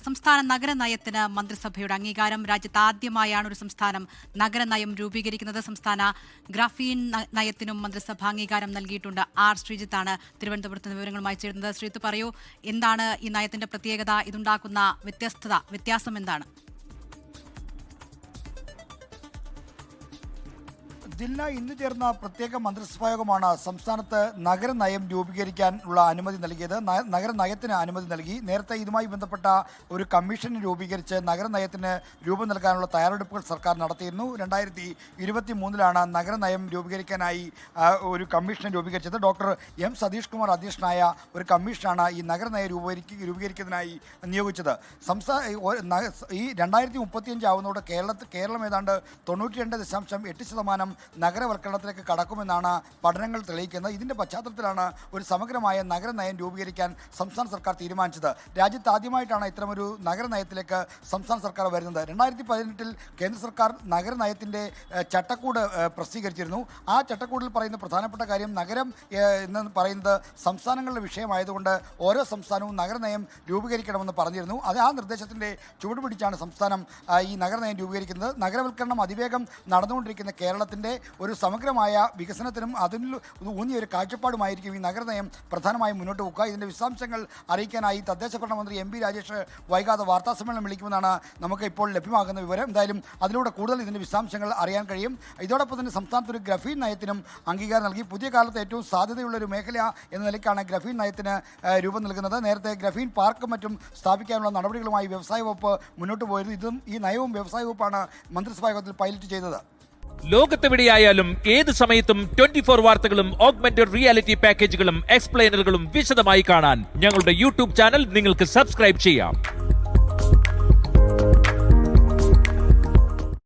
സംസ്ഥാന നഗരനയത്തിന് മന്ത്രിസഭയുടെ അംഗീകാരം. രാജ്യത്ത് ആദ്യമായാണ് ഒരു സംസ്ഥാനം നഗരനയം രൂപീകരിക്കുന്നത്. സംസ്ഥാന ഗ്രാഫീൻ നയത്തിനും മന്ത്രിസഭ അംഗീകാരം നൽകിയിട്ടുണ്ട്. ആർ ശ്രീജിത്താണ് തിരുവനന്തപുരത്ത് വിവരങ്ങളുമായി ചേരുന്നത്. ശ്രീജിത്ത് പറയൂ, എന്താണ് ഈ നയത്തിന്റെ പ്രത്യേകത? ഇതുണ്ടാക്കുന്ന വ്യത്യാസം എന്താണ്? ജില്ല ഇന്ന് ചേർന്ന പ്രത്യേക മന്ത്രിസഭായോഗമാണ് സംസ്ഥാനത്ത് നഗരനയം രൂപീകരിക്കാനുള്ള അനുമതി നൽകിയത്. നഗരനയത്തിന് അനുമതി നൽകി. നേരത്തെ ഇതുമായി ബന്ധപ്പെട്ട ഒരു കമ്മീഷൻ രൂപീകരിച്ച് നഗരനയത്തിന് രൂപം നൽകാനുള്ള തയ്യാറെടുപ്പുകൾ സർക്കാർ നടത്തിയിരുന്നു. 2023 നഗരനയം രൂപീകരിക്കാനായി ഒരു കമ്മീഷൻ രൂപീകരിച്ചത്. ഡോക്ടർ എം സതീഷ് കുമാർ അധ്യക്ഷനായ ഒരു കമ്മീഷനാണ് ഈ നഗരനയം രൂപീകരിക്കുന്നതിനായി നിയോഗിച്ചത്. ഈ 2035 ആവുന്നതോടെ കേരളം ഏതാണ്ട് 92.8% നഗരവൽക്കരണത്തിലേക്ക് കടക്കുമെന്നാണ് പഠനങ്ങൾ തെളിയിക്കുന്നത്. ഇതിൻ്റെ പശ്ചാത്തലത്തിലാണ് ഒരു സമഗ്രമായ നഗരനയം രൂപീകരിക്കാൻ സംസ്ഥാന സർക്കാർ തീരുമാനിച്ചത്. രാജ്യത്ത് ആദ്യമായിട്ടാണ് ഇത്തരമൊരു നഗരനയത്തിലേക്ക് സംസ്ഥാന സർക്കാർ വരുന്നത്. 2018 കേന്ദ്ര സർക്കാർ നഗരനയത്തിൻ്റെ ചട്ടക്കൂട് പ്രസിദ്ധീകരിച്ചിരുന്നു. ആ ചട്ടക്കൂടിൽ പറയുന്ന പ്രധാനപ്പെട്ട കാര്യം, നഗരം എന്ന് പറയുന്നത് സംസ്ഥാനങ്ങളുടെ വിഷയമായതുകൊണ്ട് ഓരോ സംസ്ഥാനവും നഗരനയം രൂപീകരിക്കണമെന്ന് പറഞ്ഞിരുന്നു. ആ നിർദ്ദേശത്തിൻ്റെ ചുവട് പിടിച്ചാണ് സംസ്ഥാനം ഈ നഗരനയം രൂപീകരിക്കുന്നത്. നഗരവൽക്കരണം അതിവേഗം നടന്നുകൊണ്ടിരിക്കുന്ന കേരളത്തിൻ്റെ ഒരു സമഗ്രമായ വികസനത്തിനും അതിൽ ഊന്നിയൊരു കാഴ്ചപ്പാടുമായിരിക്കും ഈ നഗരനയം പ്രധാനമായും മുന്നോട്ട് പോകുക. ഇതിൻ്റെ വിശദാംശങ്ങൾ അറിയിക്കാനായി തദ്ദേശ ഭരണ മന്ത്രി എം പി രാജേഷ് വൈകാതെ വാർത്താസമ്മേളനം വിളിക്കുമെന്നാണ് നമുക്ക് ഇപ്പോൾ ലഭ്യമാകുന്ന വിവരം. എന്തായാലും അതിലൂടെ കൂടുതൽ ഇതിൻ്റെ വിശദാംശങ്ങൾ അറിയാൻ കഴിയും. ഇതോടൊപ്പം തന്നെ സംസ്ഥാനത്ത് ഒരു ഗ്രഫീൻ നയത്തിനും അംഗീകാരം നൽകി. പുതിയ കാലത്ത് ഏറ്റവും സാധ്യതയുള്ളൊരു മേഖല എന്ന നിലയ്ക്കാണ് ഗ്രഫീൻ നയത്തിന് രൂപം നൽകുന്നത്. നേരത്തെ ഗ്രഫീൻ പാർക്കും മറ്റും സ്ഥാപിക്കാനുള്ള നടപടികളുമായി വ്യവസായ വകുപ്പ് മുന്നോട്ട് പോയിരുന്നു. ഈ നയവും വ്യവസായ വകുപ്പാണ് മന്ത്രിസഭാ യോഗത്തിൽ പൈലറ്റ് ചെയ്തത്. ലോകത്തെവിടെയായാലും ഏത് സമയത്തും 24 വാർത്തകളും ഓഗ്മെന്റഡ് റിയാലിറ്റി പാക്കേജുകളും എക്സ്പ്ലെയിനറുകളും വിശദമായി കാണാൻ ഞങ്ങളുടെ യൂട്യൂബ് ചാനൽ നിങ്ങൾക്ക് സബ്സ്ക്രൈബ് ചെയ്യാം.